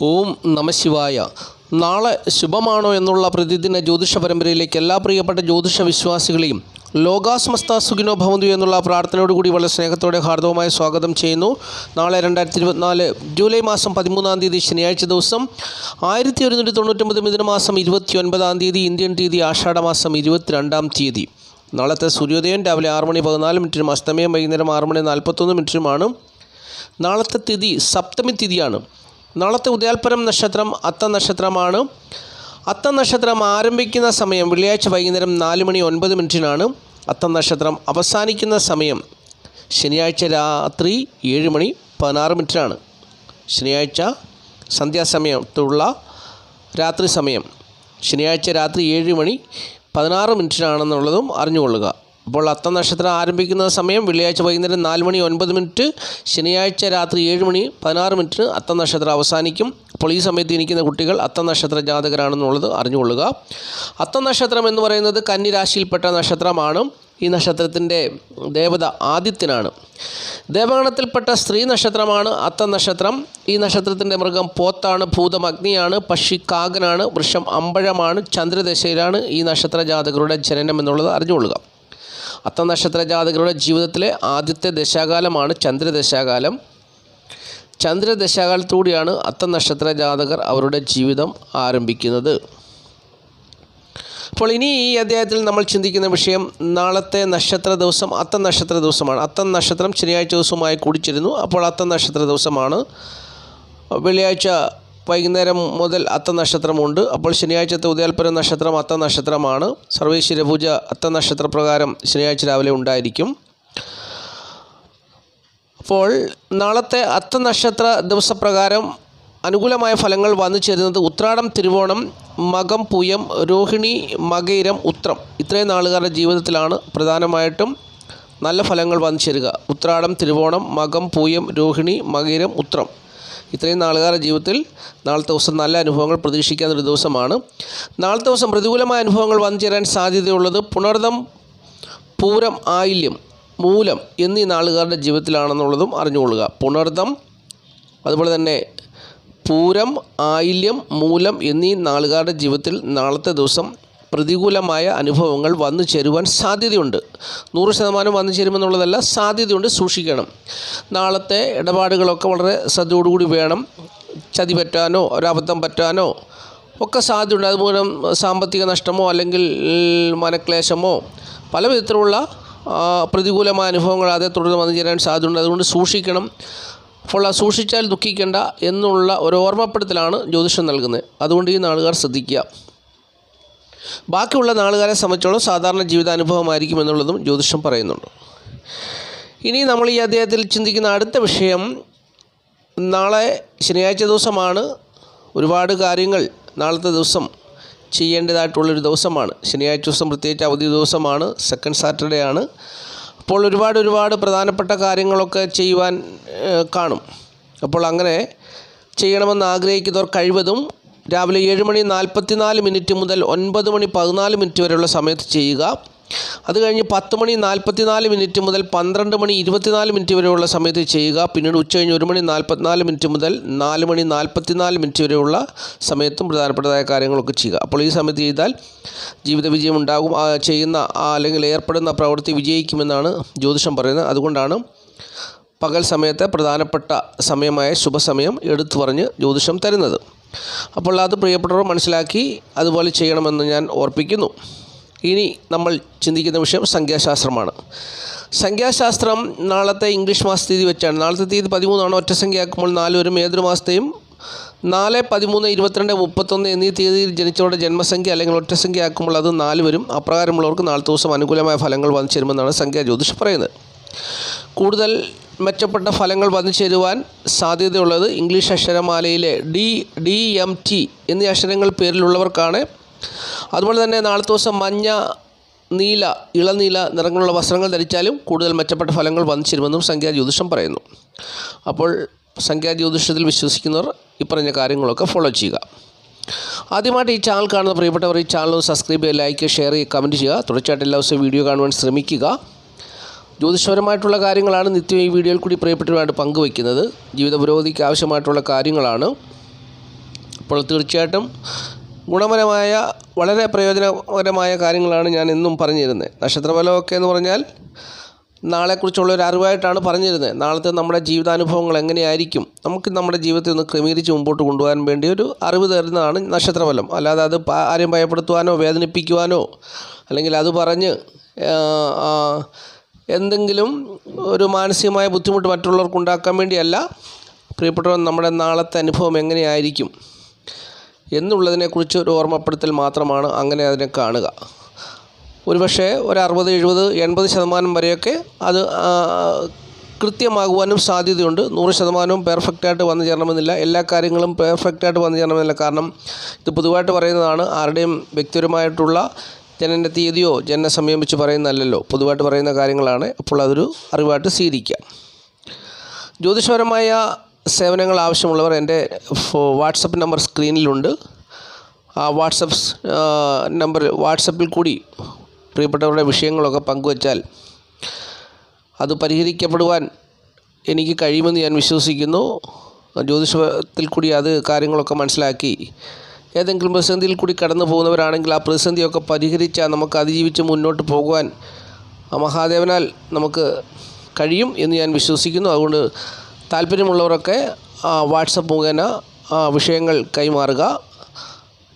ഓം നമഃശിവായ. നാളെ ശുഭമാണോ എന്നുള്ള പ്രതിദിന ജ്യോതിഷ പരമ്പരയിലേക്ക് എല്ലാ പ്രിയപ്പെട്ട ജ്യോതിഷ വിശ്വാസികളെയും ലോകാസ്മസ്ത സുഖിനോ ഭവന്തു എന്നുള്ള പ്രാർത്ഥനയോടുകൂടി വളരെ സ്നേഹത്തോടെ ഹാർദവമായ സ്വാഗതം ചെയ്യുന്നു. നാളെ 2024 ജൂലൈ മാസം 13-ാം തീയതി ശനിയാഴ്ച ദിവസം 1199 മിഥുനമാസം 29-ാം തീയതി ഇന്ത്യൻ തീയതി ആഷാഢമാസം 22-ാം തീയതി. നാളത്തെ സൂര്യോദയം രാവിലെ 6:14 അസ്തമയം വൈകുന്നേരം 6:41 നാളത്തെ തിഥി സപ്തമി തിഥിയാണ്. നാളത്തെ ഉദയാൽപരം നക്ഷത്രം അത്ത നക്ഷത്രമാണ്. അത്ത നക്ഷത്രം ആരംഭിക്കുന്ന സമയം വെള്ളിയാഴ്ച വൈകുന്നേരം 4:09 അത്ത നക്ഷത്രം അവസാനിക്കുന്ന സമയം ശനിയാഴ്ച രാത്രി 7:16 ശനിയാഴ്ച സന്ധ്യാസമയത്തുള്ള രാത്രി സമയം ശനിയാഴ്ച രാത്രി 7:16 അറിഞ്ഞുകൊള്ളുക. അപ്പോൾ അത്ത നക്ഷത്രം ആരംഭിക്കുന്ന സമയം വെള്ളിയാഴ്ച വൈകുന്നേരം 4:09 ശനിയാഴ്ച രാത്രി 7:16 അത്ത നക്ഷത്രം അവസാനിക്കും. അപ്പോൾ ഈ സമയത്ത് ഇരിക്കുന്ന കുട്ടികൾ അത്ത നക്ഷത്ര ജാതകരാണെന്നുള്ളത് അറിഞ്ഞുകൊള്ളുക. അത്ത നക്ഷത്രം എന്ന് പറയുന്നത് കന്നി രാശിയിൽപ്പെട്ട നക്ഷത്രമാണ്. ഈ നക്ഷത്രത്തിൻ്റെ ദേവത ആദിത്യനാണ്. ദേവഗണത്തിൽപ്പെട്ട സ്ത്രീ നക്ഷത്രമാണ് അത്ത നക്ഷത്രം. ഈ നക്ഷത്രത്തിൻ്റെ മൃഗം പോത്താണ്, ഭൂതം അഗ്നിയാണ്, പക്ഷി കാകനാണ്, വൃക്ഷം അമ്പഴമാണ്, ചന്ദ്രദശയിലാണ് ഈ നക്ഷത്ര ജാതകരുടെ ജനനം എന്നുള്ളത് അറിഞ്ഞുകൊള്ളുക. അത്ത നക്ഷത്ര ജാതകരുടെ ജീവിതത്തിലെ ആദ്യത്തെ ദശാകാലമാണ് ചന്ദ്രദശാകാലം. ചന്ദ്രദശാകാലത്തോടെയാണ് അത്ത നക്ഷത്ര ജാതകർ അവരുടെ ജീവിതം ആരംഭിക്കുന്നത്. അപ്പോൾ ഇനി ഈ അധ്യായത്തിൽ നമ്മൾ ചിന്തിക്കുന്ന വിഷയം നാളത്തെ നക്ഷത്ര ദിവസം അത്ത നക്ഷത്ര ദിവസമാണ്. അത്ത നക്ഷത്രം ശനിയാഴ്ച ദിവസമായി കൂടിച്ചേരുന്നു. അപ്പോൾ അത്ത നക്ഷത്ര ദിവസമാണ്. വെള്ളിയാഴ്ച വൈകുന്നേരം മുതൽ അത്ത നക്ഷത്രമുണ്ട്. അപ്പോൾ ശനിയാഴ്ചത്തെ ഉദയാൽപര നക്ഷത്രം അത്ത നക്ഷത്രമാണ്. സർവേശ്വര പൂജ അത്ത നക്ഷത്രപ്രകാരം ശനിയാഴ്ച രാവിലെ ഉണ്ടായിരിക്കും. അപ്പോൾ നാളത്തെ അത്ത നക്ഷത്ര ദിവസപ്രകാരം അനുകൂലമായ ഫലങ്ങൾ വന്നു ചേരുന്നത് ഉത്രാടം, തിരുവോണം, മകം, പൂയം, രോഹിണി, മകയിരം, ഉത്രം ഇത്രയും നാളുകാരുടെ ജീവിതത്തിലാണ് പ്രധാനമായിട്ടും നല്ല ഫലങ്ങൾ വന്നു ചേരുക. ഉത്രാടം, തിരുവോണം, മകം, പൂയം, രോഹിണി, മകയിരം, ഉത്രം ഇത്രയും നാളുകാരുടെ ജീവിതത്തിൽ നാളത്തെ ദിവസം നല്ല അനുഭവങ്ങൾ പ്രതീക്ഷിക്കാവുന്നൊരു ദിവസമാണ്. നാളത്തെ ദിവസം പ്രതികൂലമായ അനുഭവങ്ങൾ വന്നു ചേരാൻ സാധ്യതയുള്ളത് പുണർദം, പൂരം, ആയില്യം, മൂലം എന്നീ നാളുകാരുടെ ജീവിതത്തിലാണെന്നുള്ളതും അറിഞ്ഞുകൊള്ളുക. പുണർദം, അതുപോലെ തന്നെ പൂരം, ആയില്യം, മൂലം എന്നീ നാളുകാരുടെ ജീവിതത്തിൽ നാളത്തെ ദിവസം പ്രതികൂലമായ അനുഭവങ്ങൾ വന്നു ചേരുവാൻ സാധ്യതയുണ്ട്. 100% വന്നു ചേരുമെന്നുള്ളതല്ല, സാധ്യതയുണ്ട്, സൂക്ഷിക്കണം. നാളത്തെ ഇടപാടുകളൊക്കെ വളരെ ശ്രദ്ധയോടുകൂടി വേണം. ചതി പറ്റാനോ ഒരബദ്ധം പറ്റാനോ ഒക്കെ സാധ്യതയുണ്ട്. അതുമൂലം സാമ്പത്തിക നഷ്ടമോ അല്ലെങ്കിൽ മനക്ലേശമോ പല വിധത്തിലുള്ള പ്രതികൂലമായ അനുഭവങ്ങൾ അതേ തുടർന്ന് വന്നു ചേരാൻ സാധ്യതയുണ്ട്. അതുകൊണ്ട് സൂക്ഷിക്കണം. അപ്പോൾ സൂക്ഷിച്ചാൽ ദുഃഖിക്കേണ്ട എന്നുള്ള ഒരു ഓർമ്മപ്പെടുത്തലാണ് ജ്യോതിഷം നൽകുന്നത്. അതുകൊണ്ട് ഈ നാളുകാർ ശ്രദ്ധിക്കുക. ബാക്കിയുള്ള നാളുകാരെ സംബന്ധിച്ചോളം സാധാരണ ജീവിതാനുഭവമായിരിക്കും എന്നുള്ളതും ജ്യോതിഷം പറയുന്നുണ്ട്. ഇനി നമ്മൾ ഈ അധ്യായത്തിൽ ചിന്തിക്കുന്ന അടുത്ത വിഷയം, നാളെ ശനിയാഴ്ച ദിവസമാണ്. ഒരുപാട് കാര്യങ്ങൾ നാളത്തെ ദിവസം ചെയ്യേണ്ടതായിട്ടുള്ളൊരു ദിവസമാണ്. ശനിയാഴ്ച ദിവസം പ്രത്യേകിച്ച് അവധി ദിവസമാണ്, സെക്കൻഡ് സാറ്റർഡേ ആണ്. അപ്പോൾ ഒരുപാട് പ്രധാനപ്പെട്ട കാര്യങ്ങളൊക്കെ ചെയ്യുവാൻ കാണും. അപ്പോൾ അങ്ങനെ ചെയ്യണമെന്ന് ആഗ്രഹിക്കുന്നവർ കഴിവതും രാവിലെ 7:44 മുതൽ 9:14 വരെയുള്ള സമയത്ത് ചെയ്യുക. അത് കഴിഞ്ഞ് 10:44 മുതൽ 12:24 വരെയുള്ള സമയത്ത് ചെയ്യുക. പിന്നീട് ഉച്ചകഴിഞ്ഞ് 1:44 മുതൽ 4:44 വരെയുള്ള സമയത്തും പ്രധാനപ്പെട്ടതായ കാര്യങ്ങളൊക്കെ ചെയ്യുക. അപ്പോൾ ഈ സമയത്ത് ചെയ്താൽ ജീവിത വിജയം ഉണ്ടാകും. ചെയ്യുന്ന അല്ലെങ്കിൽ ഏർപ്പെടുന്ന പ്രവൃത്തി വിജയിക്കുമെന്നാണ് ജ്യോതിഷം പറയുന്നത്. അതുകൊണ്ടാണ് പകൽ സമയത്തെ പ്രധാനപ്പെട്ട സമയമായ ശുഭസമയം എടുത്തു പറഞ്ഞ് ജ്യോതിഷം തരുന്നത്. അപ്പോൾ അത് പ്രിയപ്പെട്ടവർ മനസ്സിലാക്കി അതുപോലെ ചെയ്യണമെന്ന് ഞാൻ ഓർപ്പിക്കുന്നു. ഇനി നമ്മൾ ചിന്തിക്കുന്ന വിഷയം സംഖ്യാശാസ്ത്രമാണ്. സംഖ്യാശാസ്ത്രം നാളത്തെ ഇംഗ്ലീഷ് മാസ തീയതി വെച്ചാണ്. നാളത്തെ തീയതി 13 ഒറ്റ സംഖ്യയാക്കുമ്പോൾ 4 വരും. ഏതൊരു മാസത്തെയും 4, 13, 22, 31 എന്നീ തീയതിയിൽ ജനിച്ചവരുടെ ജന്മസംഖ്യ അല്ലെങ്കിൽ ഒറ്റ സംഖ്യ ആക്കുമ്പോൾ അത് 4 വരും. അപ്രകാരമുള്ളവർക്ക് നാളത്തെ ദിവസം അനുകൂലമായ ഫലങ്ങൾ വന്നു ചേരുമെന്നാണ് സംഖ്യാ ജ്യോതിഷം പറയുന്നത്. കൂടുതൽ മെച്ചപ്പെട്ട ഫലങ്ങൾ വന്നു ചേരുവാൻ സാധ്യതയുള്ളത് ഇംഗ്ലീഷ് അക്ഷരമാലയിലെ DMT എന്നീ അക്ഷരങ്ങൾ പേരിലുള്ളവർക്കാണ്. അതുപോലെ തന്നെ നാളത്തെ ദിവസം മഞ്ഞ, നീല, ഇളനീല നിറങ്ങളുള്ള വസ്ത്രങ്ങൾ ധരിച്ചാലും കൂടുതൽ മെച്ചപ്പെട്ട ഫലങ്ങൾ വന്നു ചേരുമെന്നും സംഖ്യാ ജ്യോതിഷം പറയുന്നു. അപ്പോൾ സംഖ്യാ ജ്യോതിഷത്തിൽ വിശ്വസിക്കുന്നവർ ഈ പറഞ്ഞ കാര്യങ്ങളൊക്കെ ഫോളോ ചെയ്യുക. ആദ്യമായിട്ട് ഈ ചാനൽ കാണുന്ന പ്രിയപ്പെട്ടവർ ഈ ചാനൽ സബ്സ്ക്രൈബ് ചെയ്യുക, ലൈക്ക്, ഷെയർ ചെയ്യുക, കമൻറ്റ് ചെയ്യുക. തുടർച്ചയായിട്ട് എല്ലാ ദിവസവും വീഡിയോ കാണുവാൻ ശ്രമിക്കുക. ജ്യോതിഷപരമായിട്ടുള്ള കാര്യങ്ങളാണ് നിത്യം ഈ വീഡിയോയിൽ കൂടി പ്രിയപ്പെട്ടവരുമായിട്ട് പങ്കുവയ്ക്കുന്നത്. ജീവിത പുരോഗതിക്ക് ആവശ്യമായിട്ടുള്ള കാര്യങ്ങളാണ്. അപ്പോൾ തീർച്ചയായിട്ടും ഗുണപരമായ വളരെ പ്രയോജനകരമായ കാര്യങ്ങളാണ് ഞാൻ എന്നും പറഞ്ഞിരുന്നത്. നക്ഷത്രഫലമൊക്കെ എന്ന് പറഞ്ഞാൽ നാളെക്കുറിച്ചുള്ള ഒരു അറിവായിട്ടാണ് പറഞ്ഞിരുന്നത്. നാളത്തെ നമ്മുടെ ജീവിതാനുഭവങ്ങൾ എങ്ങനെയായിരിക്കും, നമുക്ക് നമ്മുടെ ജീവിതത്തെ ഒന്ന് ക്രമീകരിച്ച് മുമ്പോട്ട് കൊണ്ടുപോകാൻ വേണ്ടി ഒരു അറിവ് തരുന്നതാണ് നക്ഷത്രഫലം. അല്ലാതെ അത് ആരെയും ഭയപ്പെടുത്തുവാനോ വേദനിപ്പിക്കുവാനോ അല്ലെങ്കിൽ അത് പറഞ്ഞ് എന്തെങ്കിലും ഒരു മാനസികമായ ബുദ്ധിമുട്ട് മറ്റുള്ളവർക്ക് ഉണ്ടാക്കാൻ വേണ്ടിയല്ല. പ്രിയപ്പെട്ടവർ, നമ്മുടെ നാളത്തെ അനുഭവം എങ്ങനെയായിരിക്കും എന്നുള്ളതിനെക്കുറിച്ച് ഒരു ഓർമ്മപ്പെടുത്തൽ മാത്രമാണ്. അങ്ങനെ അതിനെ കാണുക. ഒരുപക്ഷെ ഒരു 60, 70, 80% വരെയൊക്കെ അത് കൃത്യമാകുവാനും സാധ്യതയുണ്ട്. 100% പെർഫെക്റ്റായിട്ട് വന്നു ചേരണമെന്നില്ല. എല്ലാ കാര്യങ്ങളും പെർഫെക്റ്റായിട്ട് വന്നു ചേരണമെന്നില്ല. കാരണം ഇത് പൊതുവായിട്ട് പറയുന്നതാണ്. ആരുടെയും വ്യക്തിപരമായിട്ടുള്ള ജനന തീയതിയോ ജനനസമയം വെച്ച് പറയുന്നതല്ലല്ലോ, പൊതുവായിട്ട് പറയുന്ന കാര്യങ്ങളാണ്. അപ്പോൾ അതൊരു അറിവായിട്ട് സ്വീകരിക്കുക. ജ്യോതിഷപരമായ സേവനങ്ങൾ ആവശ്യമുള്ളവർ എൻ്റെ വാട്സപ്പ് നമ്പർ സ്ക്രീനിലുണ്ട്. ആ വാട്സപ്പിൽ കൂടി പ്രിയപ്പെട്ടവരുടെ വിഷയങ്ങളൊക്കെ പങ്കുവച്ചാൽ അത് പരിഹരിക്കപ്പെടുവാൻ എനിക്ക് കഴിയുമെന്ന് ഞാൻ വിശ്വസിക്കുന്നു. ജ്യോതിഷത്തിൽ കൂടി അത് കാര്യങ്ങളൊക്കെ മനസ്സിലാക്കി ഏതെങ്കിലും പ്രതിസന്ധിയിൽ കൂടി കടന്നു പോകുന്നവരാണെങ്കിൽ ആ പ്രതിസന്ധിയൊക്കെ പരിഹരിച്ചാൽ നമുക്ക് അതിജീവിച്ച് മുന്നോട്ട് പോകുവാൻ മഹാദേവനാൽ നമുക്ക് കഴിയും എന്ന് ഞാൻ വിശ്വസിക്കുന്നു. അതുകൊണ്ട് താല്പര്യമുള്ളവരൊക്കെ വാട്സപ്പ് മുഖേന വിഷയങ്ങൾ കൈമാറുക.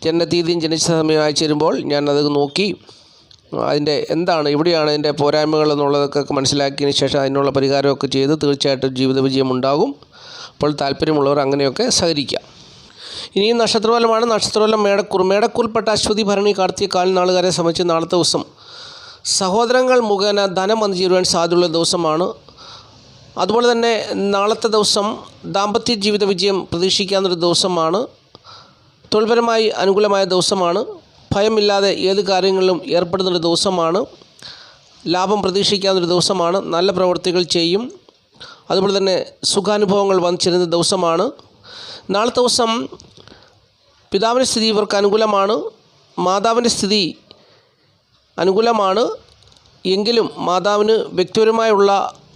ജനനത്തീയതിയും ജനിച്ച സമയം അയച്ചു തരുമ്പോൾ ഞാനത് നോക്കി അതിൻ്റെ എന്താണ് എവിടെയാണ് അതിൻ്റെ പോരായ്മകൾ എന്നുള്ളതൊക്കെ മനസ്സിലാക്കിയതിന് ശേഷം അതിനുള്ള പരിഹാരമൊക്കെ ചെയ്ത് തീർച്ചയായിട്ടും ജീവിത വിജയം ഉണ്ടാകും. അപ്പോൾ താല്പര്യമുള്ളവർ അങ്ങനെയൊക്കെ സഹകരിക്കുക. ഇനിയും നക്ഷത്രഫലമാണ്. നക്ഷത്രഫലം മേടക്കൂറിൽപ്പെട്ട അശ്വതി, ഭരണി, കാർത്തിക, കാൽ നാളുകാരെ സംബന്ധിച്ച് നാളത്തെ ദിവസം സഹോദരങ്ങൾ മുഖേന ധനം വന്നു ചേരുവാൻ സാധ്യതയുള്ള ദിവസമാണ്. അതുപോലെ തന്നെ നാളത്തെ ദിവസം ദാമ്പത്യ ജീവിത വിജയം പ്രതീക്ഷിക്കാവുന്നൊരു ദിവസമാണ്. തൊഴിൽപരമായി അനുകൂലമായ ദിവസമാണ്. ഭയമില്ലാതെ ഏത് കാര്യങ്ങളിലും ഏർപ്പെടുന്നൊരു ദിവസമാണ്. ലാഭം പ്രതീക്ഷിക്കാവുന്നൊരു ദിവസമാണ്. നല്ല പ്രവൃത്തികൾ ചെയ്യും. അതുപോലെ തന്നെ സുഖാനുഭവങ്ങൾ വന്നു ചേരുന്ന ദിവസമാണ്. നാളത്തെ ദിവസം പിതാവിൻ്റെ സ്ഥിതി ഇവർക്ക് അനുകൂലമാണ്. മാതാവിൻ്റെ സ്ഥിതി അനുകൂലമാണ്. എങ്കിലും മാതാവിന് വ്യക്തിപരമായുള്ള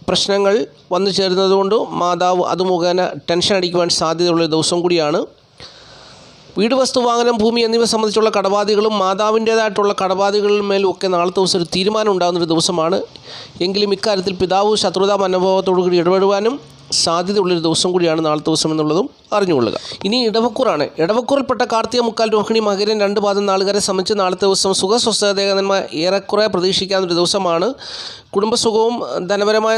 പ്രശ്നങ്ങൾ വന്നു ചേരുന്നതുകൊണ്ട് മാതാവ് അത് മുഖേന ടെൻഷൻ അടിക്കുവാൻ സാധ്യതയുള്ളൊരു ദിവസം കൂടിയാണ്. വീട്, വസ്തു, വാഹനം, ഭൂമി എന്നിവ സംബന്ധിച്ചുള്ള കടബാധ്യതകളും മാതാവിൻ്റേതായിട്ടുള്ള കടബാധ്യതകളിൽ മേലും ഒക്കെ നാളത്തെ ദിവസം ഒരു തീരുമാനം ഉണ്ടാകുന്നൊരു ദിവസമാണ്. എങ്കിലും ഇക്കാര്യത്തിൽ പിതാവ് ശത്രുതാ മനോഭാവത്തോടു കൂടി ഇടപെടുവാനും സാധ്യതയുള്ളൊരു ദിവസം കൂടിയാണ് നാളത്തെ ദിവസം എന്നുള്ളതും അറിഞ്ഞുകൊള്ളുക. ഇനി ഇടവക്കൂറാണ്. ഇടവക്കൂറിൽപ്പെട്ട കാർത്തിക, മുക്കാൽ, രോഹിണി, മകരം 2 പാദം നാളുകാരെ സംബന്ധിച്ച് നാളത്തെ ദിവസം സുഖസ്വസ്ഥതന്മ ഏറെക്കുറെ പ്രതീക്ഷിക്കാവുന്നൊരു ദിവസമാണ്. കുടുംബസുഖവും ധനപരമായ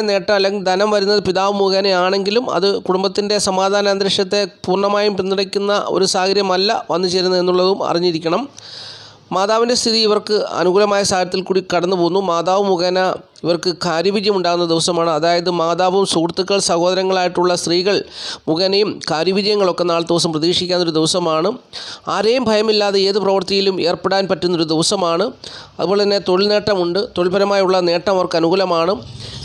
നേട്ടം അല്ലെങ്കിൽ ധനം വരുന്നത് പിതാവ് മുഖേനയാണെങ്കിലും അത് കുടുംബത്തിൻ്റെ സമാധാന അന്തരീക്ഷത്തെ പൂർണ്ണമായും പിന്തുണയ്ക്കുന്ന ഒരു സാഹചര്യമല്ല വന്നു ചേരുന്നത് എന്നുള്ളതും അറിഞ്ഞിരിക്കണം. മാതാവിൻ്റെ സ്ഥിതി ഇവർക്ക് അനുകൂലമായ സാഹചര്യത്തിൽ കൂടി കടന്നു പോകുന്നു. മാതാവ് മുഖേന ഇവർക്ക് കാര്യവിജയം ഉണ്ടാകുന്ന ദിവസമാണ്. അതായത് മാതാവും സുഹൃത്തുക്കൾ, സഹോദരങ്ങളായിട്ടുള്ള സ്ത്രീകൾ മുഖേനയും കാര്യവിജയങ്ങളൊക്കെ നാളത്തെ ദിവസം പ്രതീക്ഷിക്കാവുന്നൊരു ദിവസമാണ്. ആരെയും ഭയമില്ലാതെ ഏത് പ്രവൃത്തിയിലും ഏർപ്പെടാൻ പറ്റുന്നൊരു ദിവസമാണ്. അതുപോലെ തന്നെ തൊഴിൽ നേട്ടമുണ്ട്. തൊഴിൽപരമായുള്ള നേട്ടം അവർക്ക് അനുകൂലമാണ്.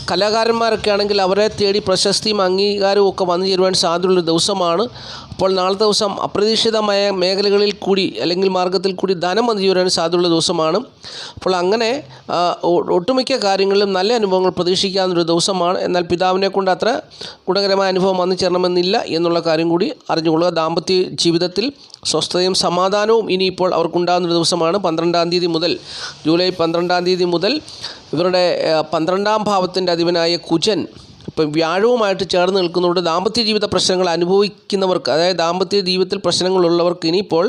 കലാകാരന്മാരൊക്കെ ആണെങ്കിൽ അവരെ തേടി പ്രശസ്തിയും അംഗീകാരവും ഒക്കെ വന്നു ചേരുവാൻ സാധ്യതയുള്ളൊരു ദിവസമാണ്. അപ്പോൾ നാളത്തെ ദിവസം അപ്രതീക്ഷിതമായ മേഖലകളിൽ കൂടി അല്ലെങ്കിൽ മാർഗത്തിൽ കൂടി ധനം വന്നു ചേരുവാൻ സാധ്യതയുള്ള ദിവസമാണ്. അപ്പോൾ അങ്ങനെ ഒട്ടുമിക്ക കാര്യങ്ങളിലും നല്ല അനുഭവങ്ങൾ പ്രതീക്ഷിക്കാവുന്നൊരു ദിവസമാണ്. എന്നാൽ പിതാവിനെ കൊണ്ട് അത്ര ഗുണകരമായ അനുഭവം വന്നു ചേരണമെന്നില്ല എന്നുള്ള കാര്യം കൂടി അറിഞ്ഞുകൊള്ളുക. ദാമ്പത്യ ജീവിതത്തിൽ സ്വസ്ഥതയും സമാധാനവും ഇനിയിപ്പോൾ അവർക്കുണ്ടാകുന്നൊരു ദിവസമാണ്. 12-ാം തീയതി മുതൽ, ജൂലൈ 12-ാം തീയതി മുതൽ ഇവരുടെ 12-ാം ഭാവത്തിൻ്റെ അധിപനായ കുജൻ ഇപ്പം വ്യാഴവുമായിട്ട് ചേർന്ന് നിൽക്കുന്നതുകൊണ്ട് ദാമ്പത്യ ജീവിത പ്രശ്നങ്ങൾ അനുഭവിക്കുന്നവർക്ക്, അതായത് ദാമ്പത്യ ജീവിതത്തിൽ പ്രശ്നങ്ങളുള്ളവർക്ക് ഇനിയിപ്പോൾ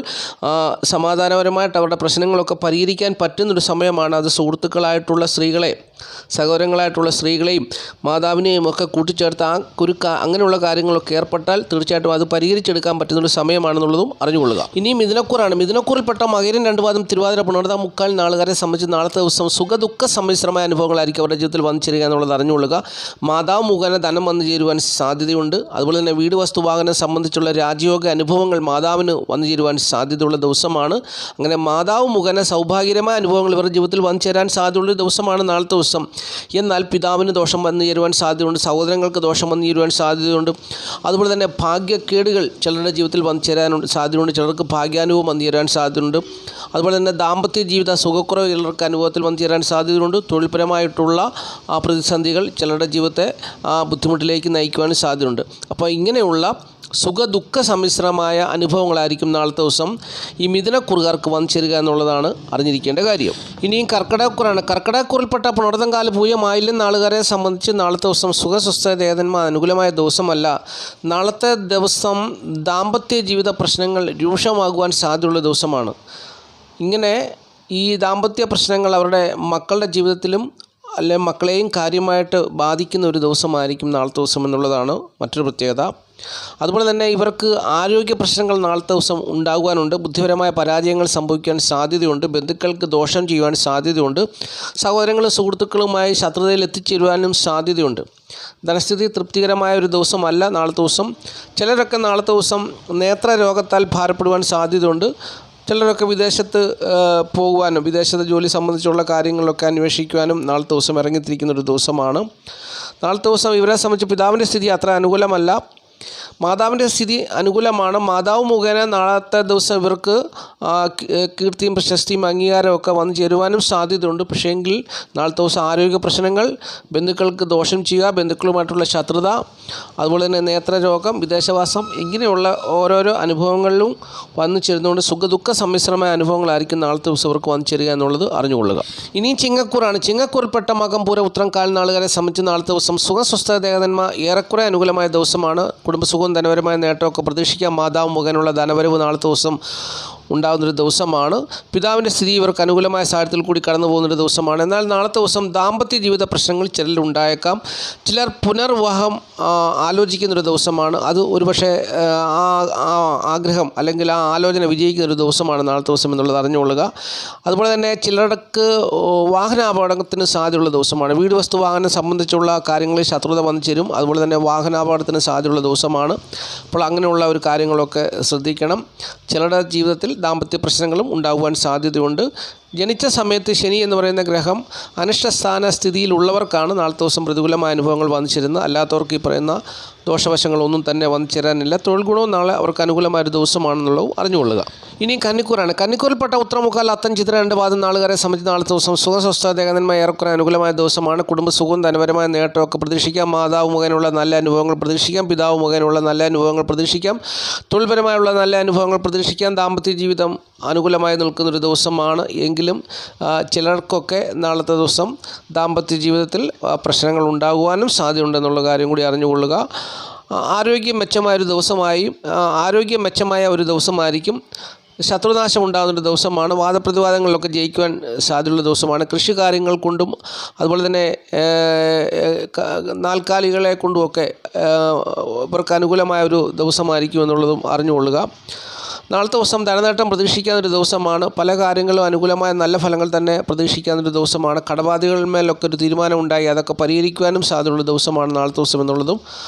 സമാധാനപരമായിട്ട് അവരുടെ പ്രശ്നങ്ങളൊക്കെ പരിഹരിക്കാൻ പറ്റുന്നൊരു സമയമാണ്. അത് സുഹൃത്തുക്കളായിട്ടുള്ള സ്ത്രീകളെ, സഹോദരങ്ങളായിട്ടുള്ള സ്ത്രീകളെയും മാതാവിനെയും ഒക്കെ കൂട്ടിച്ചേർത്ത് അങ്ങനെയുള്ള കാര്യങ്ങളൊക്കെ ഏർപ്പെട്ടാൽ തീർച്ചയായിട്ടും അത് പരിഹരിച്ചെടുക്കാൻ പറ്റുന്നൊരു സമയമാണെന്നുള്ളതും അറിഞ്ഞുകൊള്ളുക. ഇനി മിഥുനക്കൂറാണ്. മിഥുനക്കൂറിൽപ്പെട്ട മകരം 2 പാദം തിരുവാതിര, പുണർദം, മുക്കാൽ നാളുകാരെ സംബന്ധിച്ച് നാളത്തെ ദിവസം സുഖദുഃഖ സമ്മിശ്രമായ അനുഭവങ്ങളായിരിക്കും അവരുടെ ജീവിതത്തിൽ വന്നു ചേരുക എന്നുള്ളത് അറിഞ്ഞുകൊള്ളുക. മാതാവ് മുഖേന ധനം വന്നു ചേരുവാൻ സാധ്യതയുണ്ട്. അതുപോലെ തന്നെ വീട്, വസ്തു, വാഹനം സംബന്ധിച്ചുള്ള രാജയോഗ അനുഭവങ്ങൾ മാതാവിന് വന്നു ചേരുവാൻ സാധ്യതയുള്ള ദിവസമാണ്. അങ്ങനെ മാതാവ് മുഖേന സൗഭാഗ്യകരമായ അനുഭവങ്ങൾ ഇവരുടെ ജീവിതത്തിൽ വന്നു ചേരാൻ സാധ്യതയുള്ള ദിവസമാണ് നാളത്തെ ദിവസം. എന്നാൽ പിതാവിന് ദോഷം വന്നു ചേരുവാൻ സാധ്യതയുണ്ട്. സഹോദരങ്ങൾക്ക് ദോഷം വന്നു ചേരുവാൻ സാധ്യതയുണ്ട്. അതുപോലെ തന്നെ ഭാഗ്യക്കേടുകൾ ചിലരുടെ ജീവിതത്തിൽ വന്നു ചേരാനുണ്ട് സാധ്യതയുണ്ട്. ചിലർക്ക് ഭാഗ്യാനുഭവം വന്നു ചേരാൻ സാധ്യതയുണ്ട്. അതുപോലെ തന്നെ ദാമ്പത്യ ജീവിത സുഖക്കുറവ് ചിലർക്ക് അനുഭവത്തിൽ വന്നു ചേരാൻ സാധ്യതയുണ്ട്. തൊഴിൽപരമായിട്ടുള്ള പ്രതിസന്ധികൾ ചിലരുടെ ജീവിതത്തെ ബുദ്ധിമുട്ടിലേക്ക് നയിക്കുവാൻ സാധ്യതയുണ്ട്. അപ്പോൾ ഇങ്ങനെയുള്ള സുഖദുഃഖ സമ്മിശ്രമായ അനുഭവങ്ങളായിരിക്കും നാളത്തെ ദിവസം ഈ മിഥുനക്കുറുകാർക്ക് വന്നു ചേരുക എന്നുള്ളതാണ് അറിഞ്ഞിരിക്കേണ്ട കാര്യം. ഇനിയും കർക്കിടകക്കുറാണ്. കർക്കിടകക്കുറിൽപ്പെട്ട പുണർതംകാല പൂയമായില്യം നാളുകാരെ സംബന്ധിച്ച് നാളത്തെ ദിവസം സുഖസ്വസ്ഥതേതന്മാർ അനുകൂലമായ ദിവസമല്ല. നാളത്തെ ദിവസം ദാമ്പത്യ ജീവിത പ്രശ്നങ്ങൾ രൂക്ഷമാകുവാൻ സാധ്യതയുള്ള ദിവസമാണ്. ഇങ്ങനെ ഈ ദാമ്പത്യ പ്രശ്നങ്ങൾ അവരുടെ മക്കളുടെ ജീവിതത്തിലും അല്ലെങ്കിൽ മക്കളെയും കാര്യമായിട്ട് ബാധിക്കുന്ന ഒരു ദിവസമായിരിക്കും നാളത്തെ ദിവസം എന്നുള്ളതാണ് മറ്റൊരു പ്രത്യേകത. അതുപോലെ തന്നെ ഇവർക്ക് ആരോഗ്യ പ്രശ്നങ്ങൾ നാളത്തെ ദിവസം ഉണ്ടാകുവാനുണ്ട്. ബുദ്ധിപരമായ പരാജയങ്ങൾ സംഭവിക്കാൻ സാധ്യതയുണ്ട്. ബന്ധുക്കൾക്ക് ദോഷം ചെയ്യുവാൻ സാധ്യതയുണ്ട്. സഹോദരങ്ങളും സുഹൃത്തുക്കളുമായി ശത്രുതയിൽ എത്തിച്ചേരുവാനും സാധ്യതയുണ്ട്. ധനസ്ഥിതി തൃപ്തികരമായ ഒരു ദിവസമല്ല നാളത്തെ ദിവസം. ചിലരൊക്കെ നാളത്തെ ദിവസം നേത്രരോഗത്താൽ ഭാരപ്പെടുവാൻ സാധ്യതയുണ്ട്. ചിലരൊക്കെ വിദേശത്ത് പോകുവാനും വിദേശത്തെ ജോലി സംബന്ധിച്ചുള്ള കാര്യങ്ങളൊക്കെ അന്വേഷിക്കുവാനും നാളത്തെ ദിവസം ഇറങ്ങിത്തിരിക്കുന്ന ഒരു ദിവസമാണ്. നാളത്തെ ദിവസം ഇവരെ സംബന്ധിച്ച് പിതാവിൻ്റെ സ്ഥിതി അത്ര അനുകൂലമല്ല. മാതാവിൻ്റെ സ്ഥിതി അനുകൂലമാണ്. മാതാവ് മുഖേന നാളത്തെ ദിവസം ഇവർക്ക് കീർത്തിയും പ്രശസ്തിയും അംഗീകാരമൊക്കെ വന്നു ചേരുവാനും സാധ്യതയുണ്ട്. പക്ഷേങ്കിൽ നാളത്തെ ദിവസം ആരോഗ്യ പ്രശ്നങ്ങൾ, ബന്ധുക്കൾക്ക് ദോഷം ചെയ്യുക, ബന്ധുക്കളുമായിട്ടുള്ള ശത്രുത, അതുപോലെ തന്നെ നേത്രരോഗം, വിദേശവാസം, ഇങ്ങനെയുള്ള ഓരോരോ അനുഭവങ്ങളിലും വന്നു ചേരുന്നതുകൊണ്ട് സുഖദുഃഖ സമ്മിശ്രമായ അനുഭവങ്ങളായിരിക്കും നാളത്തെ ദിവസം ഇവർക്ക് വന്നു ചേരുക എന്നുള്ളത് അറിഞ്ഞുകൊള്ളുക. ഇനിയും ചിങ്ങക്കൂറാണ്. ചിങ്ങക്കൂറിൽപ്പെട്ട മകം, പൂര, ഉത്രം, കാൽ നാളുകാരെ സംബന്ധിച്ച് നാളത്തെ ദിവസം സുഖസ്വസ്ഥതേതന്മാർ ഏറെക്കുറെ അനുകൂലമായ ദിവസമാണ്. കുടുംബസുഖവും ധനപരമായ നേട്ടമൊക്കെ പ്രതീക്ഷിക്കാം. മാതാവ് മുഖേനുള്ള ധനവരവ് നാളത്തെ ദിവസം ഉണ്ടാകുന്നൊരു ദിവസമാണ്. പിതാവിൻ്റെ സ്ഥിതി ഇവർക്ക് അനുകൂലമായ സാഹചര്യത്തിൽ കൂടി കടന്നു പോകുന്നൊരു ദിവസമാണ്. എന്നാൽ നാളത്തെ ദിവസം ദാമ്പത്യ ജീവിത പ്രശ്നങ്ങൾ ചിലരിൽ ഉണ്ടായേക്കാം. ചിലർ പുനർവിവാഹം ആലോചിക്കുന്നൊരു ദിവസമാണ്. അത് ഒരുപക്ഷെ ആഗ്രഹം അല്ലെങ്കിൽ ആ ആലോചന വിജയിക്കുന്നൊരു ദിവസമാണ് നാളത്തെ ദിവസം എന്നുള്ളത് അറിഞ്ഞുകൊള്ളുക. അതുപോലെ തന്നെ ചിലർക്ക് വാഹനാപകടത്തിന് സാധ്യതയുള്ള ദിവസമാണ്. വീട്, വസ്തു, വാഹനം സംബന്ധിച്ചുള്ള കാര്യങ്ങളിൽ ശത്രുത വന്നു ചേരും. അതുപോലെ തന്നെ വാഹനാപകടത്തിന് സാധ്യതയുള്ള ദിവസമാണ്. അപ്പോൾ അങ്ങനെയുള്ള ഒരു കാര്യങ്ങളൊക്കെ ശ്രദ്ധിക്കണം. ചിലരുടെ ജീവിതത്തിൽ ദാമ്പത്യ പ്രശ്നങ്ങളും ഉണ്ടാകുവാൻ സാധ്യതയുണ്ട്. ജനിച്ച സമയത്ത് ശനി എന്ന് പറയുന്ന ഗ്രഹം അനിഷ്ടസ്ഥാന സ്ഥിതിയിലുള്ളവർക്കാണ് നാളത്തെ ദിവസം പ്രതികൂലമായ അനുഭവങ്ങൾ വന്നു ചേരുന്നത്. അല്ലാത്തവർക്ക് ഈ പറയുന്ന ദോഷവശങ്ങളൊന്നും തന്നെ വന്നു ചേരാനില്ല. തൊഴിൽ ഗുണവും നാളെ അവർക്ക് അനുകൂലമായൊരു ദിവസമാണെന്നുള്ളതും അറിഞ്ഞുകൊള്ളുക. ഇനി കന്നിക്കൂറാണ്. കന്നിക്കൂറിൽപ്പെട്ട ഉത്തരമുക്കാൽ, അത്തം, ചിത്ര, 2 പാദം നാളുകാരെ സംബന്ധിച്ച് നാളത്തെ ദിവസം സുഖസ്വസ്ഥതേതന്മാർ ഏറെക്കുറെ അനുകൂലമായ ദിവസമാണ്. കുടുംബസുഖവും ധനപരമായ നേട്ടമൊക്കെ പ്രതീക്ഷിക്കാം. മാതാവ് മുഖേനയുള്ള നല്ല അനുഭവങ്ങൾ പ്രതീക്ഷിക്കാം. പിതാവ് മുഖേനയുള്ള നല്ല അനുഭവങ്ങൾ പ്രതീക്ഷിക്കാം. തൊഴിൽപരമായുള്ള നല്ല അനുഭവങ്ങൾ പ്രതീക്ഷിക്കാം. ദാമ്പത്യ ജീവിതം അനുകൂലമായി നിൽക്കുന്നൊരു ദിവസമാണ്. എങ്കിലും ചിലർക്കൊക്കെ നാളത്തെ ദിവസം ദാമ്പത്യ ജീവിതത്തിൽ പ്രശ്നങ്ങൾ ഉണ്ടാകുവാനും സാധ്യതയുണ്ടെന്നുള്ള കാര്യം കൂടി അറിഞ്ഞുകൊള്ളുക. ആരോഗ്യം മെച്ചമായ ഒരു ദിവസമായിരിക്കും. ശത്രുനാശം ഉണ്ടാകുന്നൊരു ദിവസമാണ്. വാദപ്രതിവാദങ്ങളിലൊക്കെ ജയിക്കുവാൻ സാധ്യതയുള്ള ദിവസമാണ്. കൃഷി കാര്യങ്ങൾ കൊണ്ടും അതുപോലെ തന്നെ നാൽക്കാലികളെ കൊണ്ടുമൊക്കെ ഇവർക്ക് അനുകൂലമായ ഒരു ദിവസമായിരിക്കും എന്നുള്ളതും അറിഞ്ഞുകൊള്ളുക. നാളത്തെ ദിവസം ധനനേട്ടം പ്രതീക്ഷിക്കാവുന്നൊരു ദിവസമാണ്. പല കാര്യങ്ങളും അനുകൂലമായ നല്ല ഫലങ്ങൾ തന്നെ പ്രതീക്ഷിക്കാവുന്നൊരു ദിവസമാണ്. കടബാധ്യതകളിന്മേലൊക്കെ ഒരു തീരുമാനം ഉണ്ടായി അതൊക്കെ പരിഹരിക്കുവാനും സാധ്യതയുള്ള ദിവസമാണ് നാളത്തെ ദിവസം എന്നുള്ളതും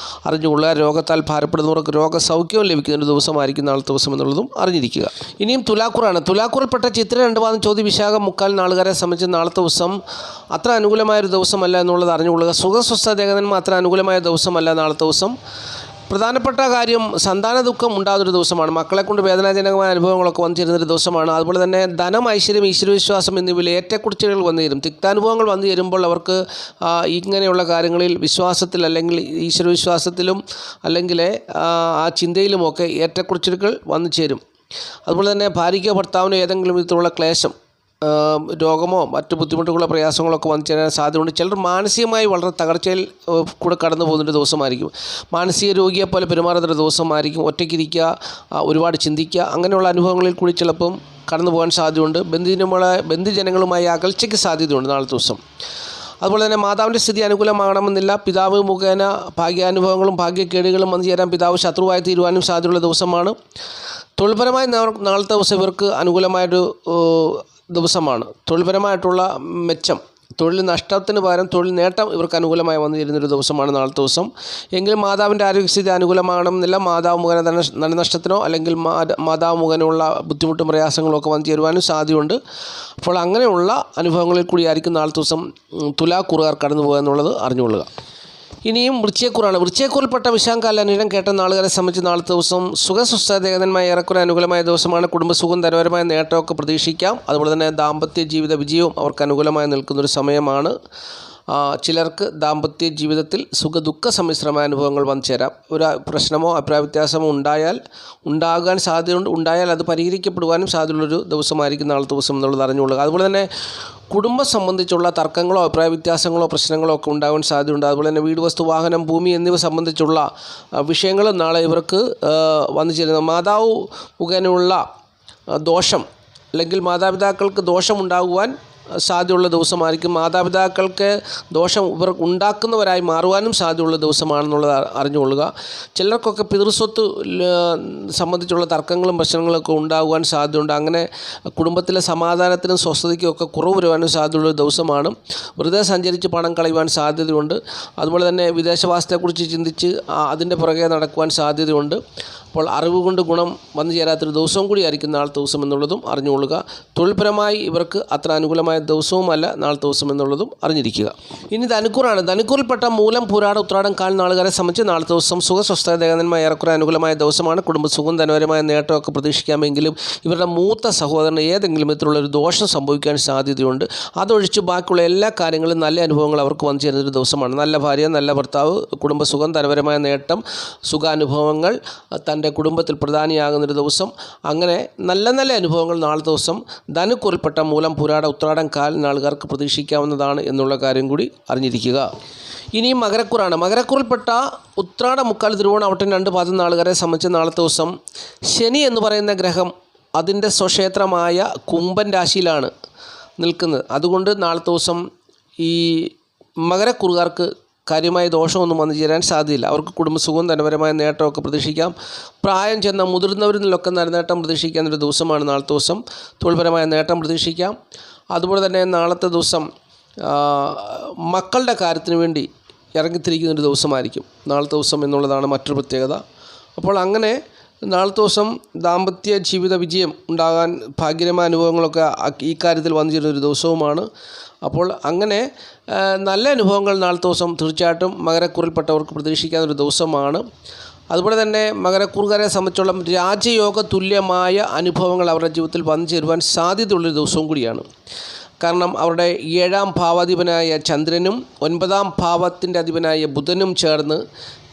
അറിഞ്ഞുകൊള്ളുക. രോഗത്താൽ ഭാരപ്പെടുന്നവർക്ക് രോഗസൗഖ്യവും ലഭിക്കുന്നൊരു ദിവസമായിരിക്കും നാളത്തെ ദിവസം എന്നുള്ളതും അറിഞ്ഞിരിക്കുക. ഇനിയും തുലാക്കൂറാണ്. തുലാക്കൂറിൽപ്പെട്ട ചിത്ര, 2 പാദം, ചോതി, വിശാഖം, മുക്കാൽ നാളുകാരെ സംബന്ധിച്ച് നാളത്തെ ദിവസം അത്ര അനുകൂലമായൊരു ദിവസമല്ല എന്നുള്ളത് അറിഞ്ഞുകൊള്ളുക. സുഖസ്വസ്ഥതേതന്മാർ അത്ര അനുകൂലമായ ദിവസമല്ല നാളത്തെ ദിവസം. പ്രധാനപ്പെട്ട കാര്യം സന്താന ദുഃഖം ഉണ്ടാകുന്നൊരു ദിവസമാണ്. മക്കളെ കൊണ്ട് വേദനാജനകമായ അനുഭവങ്ങളൊക്കെ വന്നു ചേരുന്നൊരു ദിവസമാണ്. അതുപോലെ തന്നെ ധനം, ഐശ്വര്യം, ഈശ്വരവിശ്വാസം എന്നിവയിൽ ഏറ്റക്കുറിച്ചുകൾ വന്നു ചേരും. തിക്താനുഭവങ്ങൾ വന്നു ചേരുമ്പോൾ അവർക്ക് ഇങ്ങനെയുള്ള കാര്യങ്ങളിൽ വിശ്വാസത്തിൽ അല്ലെങ്കിൽ ഈശ്വരവിശ്വാസത്തിലും അല്ലെങ്കിൽ ആ ചിന്തയിലുമൊക്കെ ഏറ്റക്കുറിച്ചുകൾ വന്നു ചേരും. അതുപോലെ തന്നെ ഭാര്യയ്ക്കോ ഭർത്താവിനോ ഏതെങ്കിലും വിധത്തിലുള്ള ക്ലേശം, രോഗമോ മറ്റു ബുദ്ധിമുട്ടുകളോ പ്രയാസങ്ങളൊക്കെ വന്നു ചേരാൻ സാധ്യതയുണ്ട്. ചിലർ മാനസികമായി വളരെ തകർച്ചയിൽ കൂടെ കടന്നു പോകുന്നൊരു ദിവസമായിരിക്കും. മാനസിക രോഗിയെപ്പോലെ പെരുമാറുന്നൊരു ദിവസമായിരിക്കും. ഒറ്റയ്ക്കിരിക്കുക, ഒരുപാട് ചിന്തിക്കുക, അങ്ങനെയുള്ള അനുഭവങ്ങളിൽ കൂടി ചിലപ്പം കടന്നു പോകാൻ സാധ്യതയുണ്ട്. ബന്ധുജനങ്ങളുമായി അകൽച്ചയ്ക്ക് സാധ്യതയുണ്ട് നാളത്തെ ദിവസം. അതുപോലെ തന്നെ മാതാവിൻ്റെ സ്ഥിതി അനുകൂലമാകണമെന്നില്ല. പിതാവ് മുഖേന ഭാഗ്യാനുഭവങ്ങളും ഭാഗ്യക്കേടുകളും വന്നു ചേരാൻ പിതാവ് ശത്രുവായി തീരുവാനും സാധ്യതയുള്ള ദിവസമാണ്. തൊഴിൽപരമായി നാളത്തെ ദിവസം ഇവർക്ക് അനുകൂലമായൊരു ദിവസമാണ്. തൊഴിൽപരമായിട്ടുള്ള മെച്ചം, തൊഴിൽ നഷ്ടത്തിന് പകരം തൊഴിൽ നേട്ടം ഇവർക്ക് അനുകൂലമായി വന്നു ചേരുന്നൊരു ദിവസമാണ് നാളത്തെ ദിവസം. എങ്കിലും മാതാവിൻ്റെ ആരോഗ്യസ്ഥിതി അനുകൂലമാകണമെന്നില്ല. മാതാവ് മുഖേന ധനനഷ്ടത്തിനോ അല്ലെങ്കിൽ മാതാവ് മുഖേനയുള്ള ബുദ്ധിമുട്ടും പ്രയാസങ്ങളും ഒക്കെ വന്നു ചേരുവാനും സാധ്യതയുണ്ട്. അപ്പോൾ അങ്ങനെയുള്ള അനുഭവങ്ങളിൽ കൂടിയായിരിക്കും നാളത്തെ ദിവസം തുലാക്കൂറുകാർ കടന്നു പോകുക എന്നുള്ളത് അറിഞ്ഞുകൊള്ളുക. ഇനിയും വൃശ്ചികക്കൂറാണ്. വൃശ്ചികക്കൂറിൽപ്പെട്ട വിശാഖാലനിടം കേട്ട നാളുകാരെ സംബന്ധിച്ച് നാളത്തെ ദിവസം സുഖസ്വസ്ഥതേതന്മായ ഏറെക്കുറെ അനുകൂലമായ ദിവസമാണ്. കുടുംബസുഖം, ധനപരമായ നേട്ടമൊക്കെ പ്രതീക്ഷിക്കാം. അതുപോലെ തന്നെ ദാമ്പത്യ ജീവിത വിജയവും അവർക്ക് അനുകൂലമായി നിൽക്കുന്നൊരു സമയമാണ്. ചിലർക്ക് ദാമ്പത്യ ജീവിതത്തിൽ സുഖദുഃഖ സമ്മിശ്രമായ അനുഭവങ്ങൾ വന്നു ചേരാം. ഒരു പ്രശ്നമോ അഭിപ്രായ വ്യത്യാസമോ ഉണ്ടാകാൻ സാധ്യതയുണ്ട്. ഉണ്ടായാൽ അത് പരിഹരിക്കപ്പെടുവാനും സാധ്യതയുള്ളൊരു ദിവസമായിരിക്കും നാളത്തെ ദിവസം എന്നുള്ളത് അറിഞ്ഞുകൊള്ളുക. അതുപോലെ തന്നെ കുടുംബം സംബന്ധിച്ചുള്ള തർക്കങ്ങളോ അഭിപ്രായ വ്യത്യാസങ്ങളോ പ്രശ്നങ്ങളോ ഒക്കെ ഉണ്ടാകാൻ സാധ്യതയുണ്ട്. അതുപോലെ തന്നെ വീട്, വസ്തു, വാഹനം, ഭൂമി എന്നിവ സംബന്ധിച്ചുള്ള വിഷയങ്ങളും നാളെ ഇവർക്ക് വന്നു ചേരുന്നു. മാതാവ് മുഖേനയുള്ള ദോഷം അല്ലെങ്കിൽ മാതാപിതാക്കൾക്ക് ദോഷമുണ്ടാകുവാൻ സാധ്യതയുള്ള ദിവസമായിരിക്കും. മാതാപിതാക്കൾക്ക് ദോഷം ഇവർ ഉണ്ടാക്കുന്നവരായി മാറുവാനും സാധ്യതയുള്ള ദിവസമാണെന്നുള്ളത് അറിഞ്ഞുകൊള്ളുക. ചിലർക്കൊക്കെ പിതൃസ്വത്ത് സംബന്ധിച്ചുള്ള തർക്കങ്ങളും പ്രശ്നങ്ങളൊക്കെ ഉണ്ടാകുവാൻ സാധ്യതയുണ്ട്. അങ്ങനെ കുടുംബത്തിലെ സമാധാനത്തിനും സ്വസ്ഥതയ്ക്കും ഒക്കെ കുറവ് വരുവാനും സാധ്യതയുള്ള ദിവസമാണ്. വെറുതെ സഞ്ചരിച്ച് പണം കളയുവാൻ സാധ്യതയുണ്ട്. അതുപോലെ തന്നെ വിദേശവാസത്തെക്കുറിച്ച് ചിന്തിച്ച് അതിൻ്റെ പുറകെ നടക്കുവാൻ സാധ്യതയുണ്ട്. അപ്പോൾ അറിവ് കൊണ്ട് ഗുണം വന്നു ചേരാത്തൊരു ദിവസവും കൂടിയായിരിക്കും നാളത്തെ ദിവസം എന്നുള്ളതും അറിഞ്ഞുകൊള്ളുക. തൊഴിൽപരമായി ഇവർക്ക് അത്ര അനുകൂലമായ ദിവസവുമല്ല നാളത്തെ ദിവസം എന്നുള്ളതും അറിഞ്ഞിരിക്കുക. ഇനി ധനുക്കൂറാണ്. ധനുക്കൂറിൽപ്പെട്ട മൂലം, പൂരാട, ഉത്രാടം, കാൽ നാളുകാരെ സംബന്ധിച്ച് നാളത്തെ ദിവസം സുഖസ്വസ്ഥ ദേഹന്മാർ ഏറെക്കുറെ അനുകൂലമായ ദിവസമാണ്. കുടുംബസുഖം, ധനപരമായ നേട്ടമൊക്കെ പ്രതീക്ഷിക്കാമെങ്കിലും ഇവരുടെ മൂത്ത സഹോദരന് ഏതെങ്കിലും വിധത്തിലുള്ളൊരു ദോഷം സംഭവിക്കാൻ സാധ്യതയുണ്ട്. അതൊഴിച്ച് ബാക്കിയുള്ള എല്ലാ കാര്യങ്ങളും നല്ല അനുഭവങ്ങൾ അവർക്ക് വന്നു ചേരുന്നൊരു ദിവസമാണ്. നല്ല ഭാര്യ, നല്ല ഭർത്താവ്, കുടുംബസുഖം, ധനപരമായ നേട്ടം, സുഖാനുഭവങ്ങൾ തൻ്റെ കുടുംബത്തിൽ പ്രധാനിയാകുന്നൊരു ദിവസം. അങ്ങനെ നല്ല നല്ല അനുഭവങ്ങൾ നാളത്തെ ദിവസം ധനുക്കൂറിൽപ്പെട്ട മൂലം, പൂരാട, ഉത്രാടം, കാൽ നാളുകാർക്ക് പ്രതീക്ഷിക്കാവുന്നതാണ് എന്നുള്ള കാര്യം കൂടി അറിഞ്ഞിരിക്കുക. ഇനി മകരക്കൂറാണ്. മകരക്കൂറിൽപ്പെട്ട ഉത്രാട, മുക്കാൽ, തിരുവോണം, അവട്ടം, 2 പാദം നാളുകാരെ സംബന്ധിച്ച് നാളത്തെ ദിവസം ശനി എന്ന് പറയുന്ന ഗ്രഹം അതിൻ്റെ സ്വക്ഷേത്രമായ കുംഭൻ രാശിയിലാണ് നിൽക്കുന്നത്. അതുകൊണ്ട് നാളത്തെ ദിവസം ഈ മകരക്കൂറുകാർക്ക് കാര്യമായ ദോഷമൊന്നും വന്നു ചേരാൻ സാധ്യതയില്ല. അവർക്ക് കുടുംബസുഖവും ധനപരമായ നേട്ടമൊക്കെ പ്രതീക്ഷിക്കാം. പ്രായം ചെന്ന മുതിർന്നവരിൽ നിന്നൊക്കെ നേട്ടം പ്രതീക്ഷിക്കാവുന്നൊരു ദിവസമാണ് നാളത്തെ ദിവസം. തൊഴിൽപരമായ നേട്ടം പ്രതീക്ഷിക്കാം. അതുപോലെ തന്നെ നാളത്തെ ദിവസം മക്കളുടെ കാര്യത്തിന് വേണ്ടി ഇറങ്ങിത്തിരിക്കുന്നൊരു ദിവസമായിരിക്കും നാളത്തെ ദിവസം എന്നുള്ളതാണ് മറ്റൊരു പ്രത്യേകത. അപ്പോൾ അങ്ങനെ നാളത്തെ ദിവസം ദാമ്പത്യ ജീവിത വിജയം ഉണ്ടാകാൻ ഭാഗ്യകരമായ അനുഭവങ്ങളൊക്കെ ഈ കാര്യത്തിൽ വന്നു ചേരുന്നൊരു ദിവസവുമാണ്. അപ്പോൾ അങ്ങനെ നല്ല അനുഭവങ്ങൾ നാളത്തെ ദിവസം തീർച്ചയായിട്ടും മകരക്കൂറിൽപ്പെട്ടവർക്ക് പ്രതീക്ഷിക്കാവുന്നൊരു ദിവസമാണ്. അതുപോലെ തന്നെ മകരക്കൂറുകാരെ സംബന്ധിച്ചോളം രാജയോഗ തുല്യമായ അനുഭവങ്ങൾ അവരുടെ ജീവിതത്തിൽ വന്നു ചേരുവാൻ സാധ്യതയുള്ളൊരു ദിവസവും കൂടിയാണ്. കാരണം അവരുടെ 7ാം ഭാവാധിപനായ ചന്ദ്രനും 9ാം ഭാവത്തിൻ്റെ അധിപനായ ബുധനും ചേർന്ന്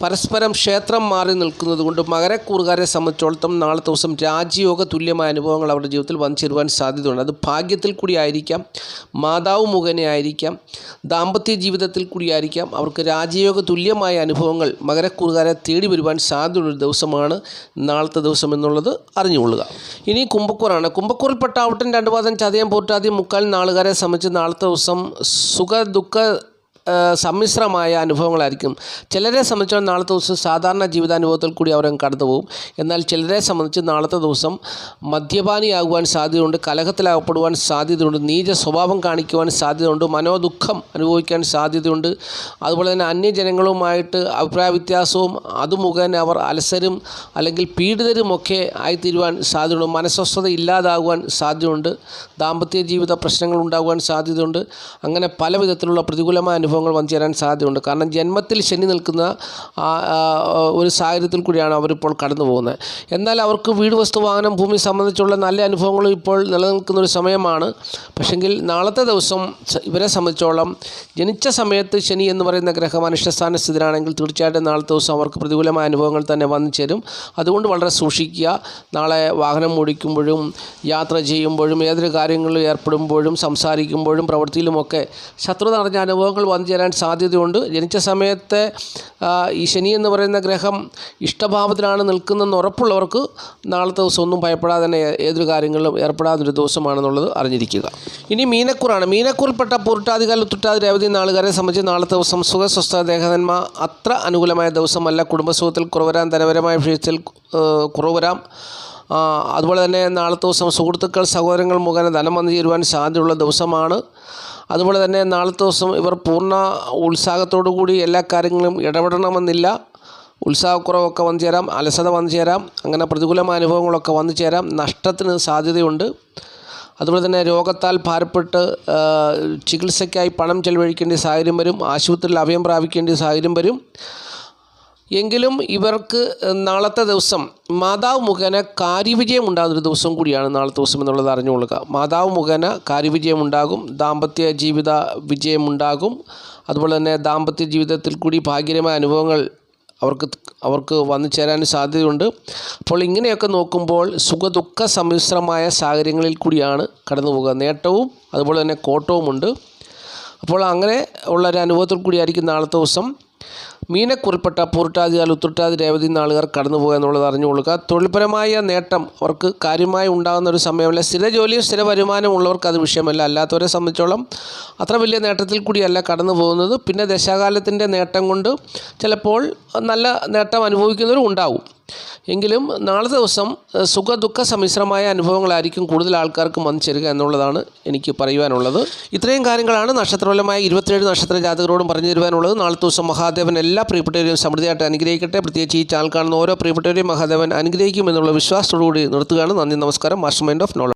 പരസ്പരം ക്ഷേത്രം മാറി നിൽക്കുന്നത് കൊണ്ട് മകരക്കൂറുകാരെ സംബന്ധിച്ചിടത്തോളം നാളത്തെ ദിവസം രാജയോഗ തുല്യമായ അനുഭവങ്ങൾ അവരുടെ ജീവിതത്തിൽ വന്നു ചേരുവാൻ സാധ്യതയുണ്ട്. അത് ഭാഗ്യത്തിൽ കൂടി ആയിരിക്കാം, മാതാവ് മുഖേന ആയിരിക്കാം, ദാമ്പത്യ ജീവിതത്തിൽ കൂടിയായിരിക്കാം. അവർക്ക് രാജയോഗ തുല്യമായ അനുഭവങ്ങൾ മകരക്കൂറുകാരെ തേടി വരുവാൻ സാധ്യതയുള്ളൊരു ദിവസമാണ് നാളത്തെ ദിവസം എന്നുള്ളത് അറിഞ്ഞുകൊള്ളുക. ഇനി കുംഭക്കൂറാണ്. കുംഭക്കൂറിൽപ്പെട്ട അവട്ടം, 2 പാദം, ചതയം, പൂർട്ടാതി, മുക്കാൽ നാളുകാരെ സംബന്ധിച്ച് നാളത്തെ ദിവസം സുഖ ദുഃഖ സമ്മിശ്രമായ അനുഭവങ്ങളായിരിക്കും. ചിലരെ സംബന്ധിച്ചാൽ നാളത്തെ ദിവസം സാധാരണ ജീവിതാനുഭവത്തിൽ കൂടി അവർ കടന്നു പോകും. എന്നാൽ ചിലരെ സംബന്ധിച്ച് നാളത്തെ ദിവസം മദ്യപാനിയാകുവാൻ സാധ്യതയുണ്ട്, കലഹത്തിലാകപ്പെടുവാൻ സാധ്യതയുണ്ട്, നീച സ്വഭാവം കാണിക്കുവാൻ സാധ്യതയുണ്ട്, മനോദുഃഖം അനുഭവിക്കാൻ സാധ്യതയുണ്ട്. അതുപോലെ തന്നെ അന്യജനങ്ങളുമായിട്ട് അഭിപ്രായ വ്യത്യാസവും അത് മുഖേന അവർ അലസരും അല്ലെങ്കിൽ പീഡിതരുമൊക്കെ ആയിത്തീരുവാൻ സാധ്യതയുണ്ട്. മനസ്വസ്ഥത ഇല്ലാതാകുവാൻ സാധ്യതയുണ്ട്. ദാമ്പത്യ ജീവിത പ്രശ്നങ്ങൾ ഉണ്ടാകുവാൻ സാധ്യതയുണ്ട്. അങ്ങനെ പല വിധത്തിലുള്ള പ്രതികൂലമായ അനുഭവങ്ങൾ വന്നു ചേരാൻ സാധ്യതയുണ്ട്. കാരണം ജന്മത്തിൽ ശനി നിൽക്കുന്ന ഒരു സാഹചര്യത്തിൽ കൂടിയാണ് അവരിപ്പോൾ കടന്നു പോകുന്നത്. എന്നാൽ അവർക്ക് വീട്, വസ്തു, വാഹനം, ഭൂമി സംബന്ധിച്ചുള്ള നല്ല അനുഭവങ്ങളും ഇപ്പോൾ നിലനിൽക്കുന്നൊരു സമയമാണ്. പക്ഷെങ്കിൽ നാളത്തെ ദിവസം ഇവരെ സംബന്ധിച്ചോളം ജനിച്ച സമയത്ത് ശനി എന്ന് പറയുന്ന ഗ്രഹം അനിഷ്ടസ്ഥാന സ്ഥിതിയാണെങ്കിൽ തീർച്ചയായിട്ടും നാളത്തെ ദിവസം അവർക്ക് പ്രതികൂലമായ അനുഭവങ്ങൾ തന്നെ വന്നു ചേരും. അതുകൊണ്ട് വളരെ സൂക്ഷിക്കുക. നാളെ വാഹനം ഓടിക്കുമ്പോഴും യാത്ര ചെയ്യുമ്പോഴും ഏതൊരു കാര്യങ്ങളിൽ ഏർപ്പെടുമ്പോഴും സംസാരിക്കുമ്പോഴും പ്രവൃത്തിയിലുമൊക്കെ ശത്രുത നിറഞ്ഞ അനുഭവങ്ങൾ വന്നു ചേരാൻ സാധ്യതയുണ്ട്. ജനിച്ച സമയത്തെ ഈ ശനി എന്ന് പറയുന്ന ഗ്രഹം ഇഷ്ടഭാവത്തിലാണ് നിൽക്കുന്നതെന്ന് ഉറപ്പുള്ളവർക്ക് നാളത്തെ ദിവസം ഒന്നും ഭയപ്പെടാതെ തന്നെ ഏതൊരു കാര്യങ്ങളിലും ഏർപ്പെടാതൊരു ദിവസമാണെന്നുള്ളത് അറിഞ്ഞിരിക്കുക. ഇനി മീനക്കൂറാണ്. മീനക്കൂറിൽപ്പെട്ട പൂർട്ടാതികാൽ, ഉത്രട്ടാതി, രേവതി നാളുകാരെ സംബന്ധിച്ച് നാളത്തെ ദിവസം സുഖസ്വസ്ഥ ദേഹന്മ അത്ര അനുകൂലമായ ദിവസമല്ല. കുടുംബസുഖത്തിൽ കുറവരാം, ധനപരമായ വിഷയത്തിൽ കുറവരാം. അതുപോലെ തന്നെ നാളത്തെ ദിവസം സുഹൃത്തുക്കൾ, സഹോദരങ്ങൾ മുഖേന ധനം വന്നു ചേരുവാൻ സാധ്യതയുള്ള ദിവസമാണ്. അതുപോലെ തന്നെ നാളത്തെ ദിവസം ഇവർ പൂർണ്ണ ഉത്സാഹത്തോടു കൂടി എല്ലാ കാര്യങ്ങളും ഇടപെടണമെന്നില്ല. ഉത്സാഹക്കുറവൊക്കെ വന്നു ചേരാം, അലസത വന്നു ചേരാം, അങ്ങനെ പ്രതികൂലമായ അനുഭവങ്ങളൊക്കെ വന്നു ചേരാം. നഷ്ടത്തിന് സാധ്യതയുണ്ട്. അതുപോലെ തന്നെ രോഗത്താൽ ഭാരപ്പെട്ട് ചികിത്സയ്ക്കായി പണം ചെലവഴിക്കേണ്ട സാഹചര്യം വരും. ആശുപത്രിയിൽ അഭയം പ്രാപിക്കേണ്ട സാഹചര്യം വരും. എങ്കിലും ഇവർക്ക് നാളത്തെ ദിവസം മാതാവ് മുഖേന കാര്യവിജയം ഉണ്ടാകുന്നൊരു ദിവസം കൂടിയാണ് നാളത്തെ ദിവസം എന്നുള്ളത് അറിഞ്ഞുകൊള്ളുക. മാതാവ് മുഖേന കാര്യവിജയം ഉണ്ടാകും, ദാമ്പത്യ ജീവിത വിജയമുണ്ടാകും. അതുപോലെ തന്നെ ദാമ്പത്യ ജീവിതത്തിൽ കൂടി ഭാഗ്യകരമായ അനുഭവങ്ങൾ അവർക്ക് വന്നു ചേരാൻ സാധ്യതയുണ്ട്. അപ്പോൾ ഇങ്ങനെയൊക്കെ നോക്കുമ്പോൾ സുഖദുഃഖ സമ്മിശ്രമായ സാഹചര്യങ്ങളിൽ കൂടിയാണ് കടന്നു പോകുക. നേട്ടവും അതുപോലെ തന്നെ കോട്ടവുമുണ്ട്. അപ്പോൾ അങ്ങനെ ഉള്ളൊരു അനുഭവത്തിൽ കൂടിയായിരിക്കും നാളത്തെ ദിവസം മീനക്കുറിൽപ്പെട്ട പൂരിട്ടാതിയാൽ ഉത്രട്ടാതി രേവതി നാളുകാർ കടന്നു പോകുക എന്നുള്ളത് അറിഞ്ഞുകൊള്ളുക. തൊഴിൽപരമായ നേട്ടം അവർക്ക് കാര്യമായി ഉണ്ടാകുന്ന ഒരു സമയമല്ല. സ്ഥിര ജോലിയും സ്ഥിര വരുമാനവും ഉള്ളവർക്ക് അത് വിഷയമല്ല. അല്ലാത്തവരെ സംബന്ധിച്ചോളം അത്ര വലിയ നേട്ടത്തിൽ കൂടിയല്ല കടന്നു പോകുന്നത്. പിന്നെ ദശാകാലത്തിൻ്റെ നേട്ടം കൊണ്ട് ചിലപ്പോൾ നല്ല നേട്ടം അനുഭവിക്കുന്നവരും ഉണ്ടാവും. എങ്കിലും നാളത്തെ ദിവസം സുഖദുഃഖ സമ്മിശ്രമായ അനുഭവങ്ങളായിരിക്കും കൂടുതൽ ആൾക്കാർക്ക് വന്നു ചേരുക എന്നുള്ളതാണ് എനിക്ക് പറയുവാനുള്ളത്. ഇത്രയും കാര്യങ്ങളാണ് നക്ഷത്രഫലമായ 27 നക്ഷത്ര ജാതകരോടും പറഞ്ഞു തരുവാനുള്ളത്. നാളത്തെ ദിവസം മഹാദേവൻ എല്ലാ പ്രിയപ്പെട്ടവരെയും സമൃദ്ധിയായിട്ട് അനുഗ്രഹിക്കട്ടെ. പ്രത്യേകിച്ച് ഈ ചാനൽ കാണുന്ന ഓരോ പ്രിയപ്പെട്ടവരെയും മഹാദേവൻ അനുഗ്രഹിക്കും എന്നുള്ള വിശ്വാസത്തോടുകൂടി നിർത്തുകയാണ്. നന്ദി, നമസ്കാരം. Master mind of knowledge.